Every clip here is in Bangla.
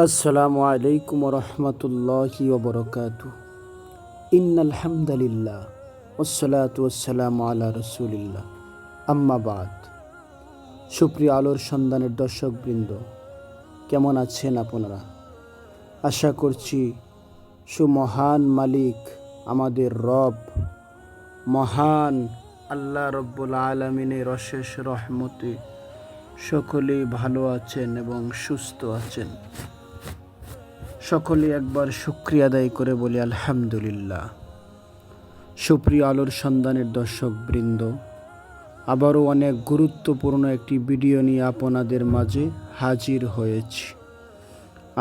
আসসালামু আলাইকুম রহমতুল্লাহি ওবরকাতু। ইন্নাল হামদুলিল্লাহ ওয়াসসালাতু ওয়াসসালামু আলা রাসূলিল্লাহ, আম্মা বাদ। সুপ্রিয় আলোর সন্ধানের দর্শকবৃন্দ, কেমন আছেন আপনারা? আশা করছি সুমহান মালিক আমাদের রব, মহান আল্লাহ রব্বুল আলামিনের অশেষ রহমতে সকলেই ভালো আছেন এবং সুস্থ আছেন। সকলে একবার শুকরিয়া আদায় করে বলি আলহামদুলিল্লাহ। সুপ্রিয় আলোর সন্ধানের দর্শকবৃন্দ, আবারও অনেক গুরুত্বপূর্ণ একটি ভিডিও নিয়ে আপনাদের মাঝে হাজির হয়েছি।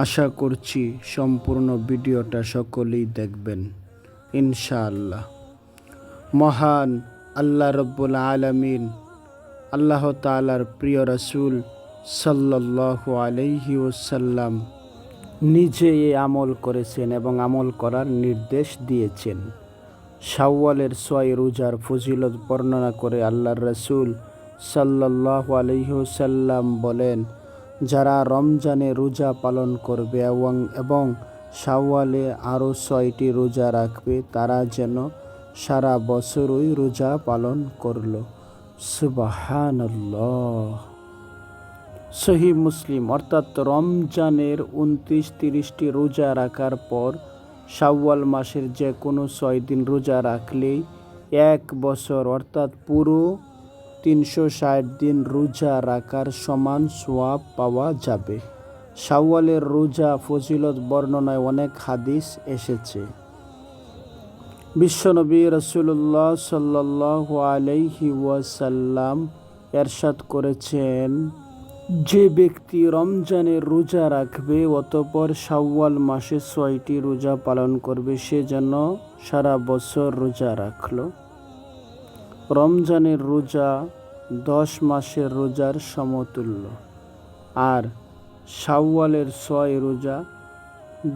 আশা করছি সম্পূর্ণ ভিডিওটা সকলেই দেখবেন ইনশাআল্লাহ। মহান আল্লাহ রব্বুল আলামিন, আল্লাহ তাআলার প্রিয় রাসূল সাল্লাল্লাহু আলাইহি ওয়াসাল্লাম নিজে এ আমল করেছেন এবং আমল করার নির্দেশ দিয়েছেন। শাওয়ালের 6 রোজার ফজিলত বর্ণনা করে আল্লাহর রাসূল সাল্লাল্লাহু আলাইহি ওয়াসাল্লাম বলেন, যারা রমজানে রোজা পালন করবে এবং শাওয়ালে আরও 6টি রোজা রাখবে, তারা যেন সারা বছরই রোজা পালন করল। সুবহানাল্লাহ। সহিহ মুসলিম, অর্থাৎ রমজানের 29-30টি রোজা রাখার পর শাওয়াল মাসের যে কোনো 6 দিন রোজা রাখলেই 1 বছর অর্থাৎ পুরো 360 দিন রোজা রাখার সমান সওয়াব পাওয়া যাবে। শাওয়ালের রোজা ফজিলত বর্ণনায় অনেক হাদিস এসেছে। বিশ্বনবী রাসূলুল্লাহ সাল্লাল্লাহু আলাইহি ওয়াসাল্লাম ইরশাদ করেছেন, যে ব্যক্তি রমজানের রোজা রাখবে অতঃপর শাওয়াল মাসে 6টি রোজা পালন করবে, সে যেন সারা বছর রোজা রাখল। রমজানের রোজা 10 মাসের রোজার সমতুল্য, আর শাওয়ালের 6 রোজা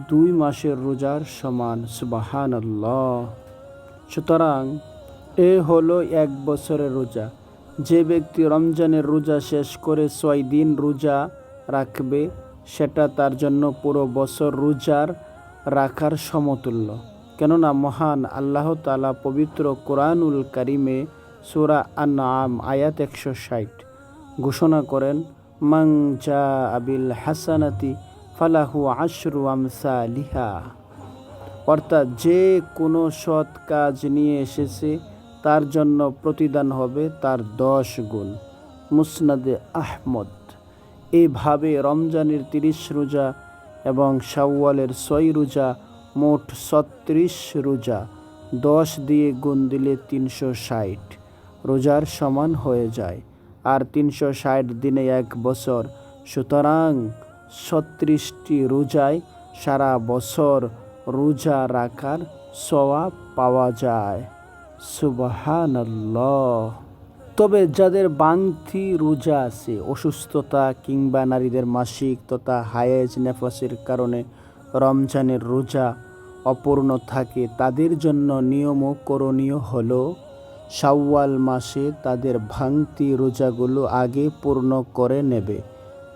2 মাসের রোজার সমান। সুবহানাল্লাহ। সুতরাং এ হলো 1 বছরের রোজা। যে ব্যক্তি রমজানের রোজা শেষ করে 6 দিন রোজা রাখবে, সেটা তার জন্য পুরো বছর রোজার রাখার সমতুল্য। কেননা মহান আল্লাহ তাআলা পবিত্র কোরআনুল কারিমে সূরা আন-নাম আয়াত 160 ঘোষণা করেন, মান জাআ বিল হাসানাতি ফালাহু আশরু আমসালিহা, অর্থাৎ যে কোনো সৎ কাজ নিয়ে এসেছে তার জন্য প্রতিদান হবে তার 10 গুণ। মুসনাদে আহমদ। এইভাবে রমজানের 30 রোজা এবং শাওয়ালের 6 রোজা, মোট 36 রোজা 10 দিয়ে গুণ দিলে 360 রোজার সমান হয়ে যায়, আর 360 দিনে 1 বছর। সুতরাং 36টি রোজায় সারা বছর রোজা রাখার সওয়াব পাওয়া যায়। সুবহানাল্লাহ। তবে যাদের বাড়তি রোজা আছে, অসুস্থতা কিংবা নারীদের মাসিক তথা হায়েজ নেফাসের কারণে রমজানের রোজা অপূর্ণ থাকে, তাদের জন্য নিয়ম ও করণীয় হলো শাওয়াল মাসে তাদের ভাঙতি রোজাগুলো আগে পূর্ণ করে নেবে।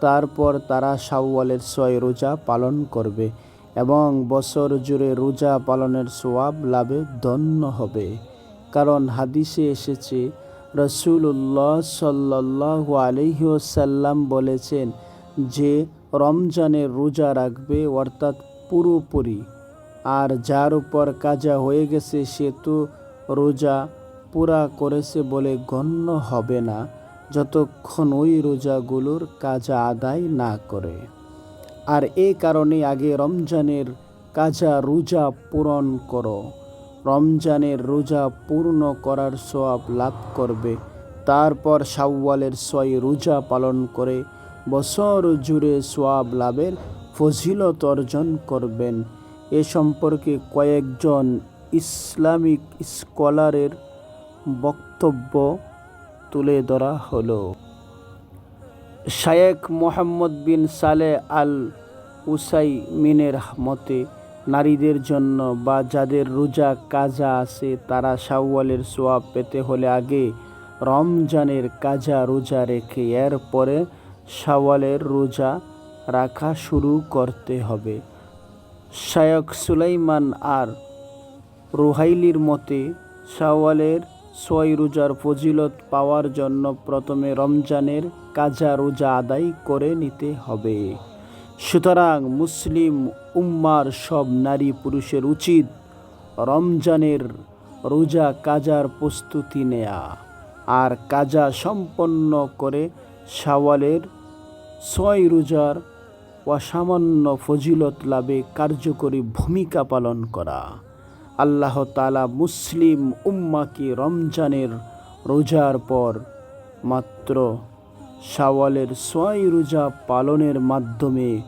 তারপর তারা শাওয়ালের 6 রোজা পালন করবে এবং বছর জুড়ে রোজা পালনের সওয়াব লাভে ধন্য হবে। কারণ হাদিসে এসেছে, রাসূলুল্লাহ সাল্লাল্লাহু আলাইহি ওয়াসাল্লাম বলেছেন, যে রমজানের রোজা রাখবে অর্থাৎ পুরোপুরি, আর যার উপর কাজা হয়ে গেছে সে তো রোজা পুরা করেছে বলে গণ্য হবে না যতক্ষণ ওই রোজাগুলোর কাজা আদায় না করে। আর এই কারণে আগে রমজানের কাজা রোজা পূরণ করো। রমজানের রোজা পূর্ণ করার সওয়াব লাভ করবে। তারপর শাওয়ালের 6 রোজা পালন করে বছর জুড়ে সওয়াব লাভের ফজিলত অর্জন করবেন। এ সম্পর্কে কয়েকজন ইসলামিক স্কলারের বক্তব্য তুলে ধরা হলো। শায়েখ মোহাম্মদ বিন সালেহ আল উসাইমিনের মতে, নারীদের জন্য বা যাদের রোজা কাজা আছে, তারা শাওয়ালের সওয়াব পেতে হলে আগে রমজানের কাজা রোজা রেখে এরপরে শাওয়ালের রোজা রাখা শুরু করতে হবে। শায়খ সুলাইমান আর রুহাইলির মতে শাওয়ালের 6 রোজার ফজিলত পাওয়ার জন্য প্রথমে রমজানের কাজা রোজা আদায় করে নিতে হবে। সুতরাং মুসলিম উম্মার সব নারী পুরুষের উচিত রমজানের রোজা কাজার প্রস্তুতি নেয়া আর কাজা সম্পন্ন করে শাওয়ালের 6 রোজার অসামান্য ফজিলত লাভে কার্যকরী ভূমিকা পালন করা। আল্লাহ তাআলা মুসলিম উম্মাকে রমজানের রোজার পর মাত্র শাওয়ালের 6 রোজা পালনের মাধ্যমে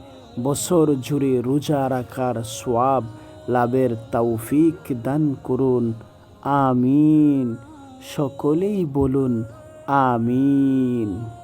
বছর জুড়ে রোজা রাখার সওয়াব লাভের তৌফিক দান করুন। আমিন। সকলেই বলুন আমিন।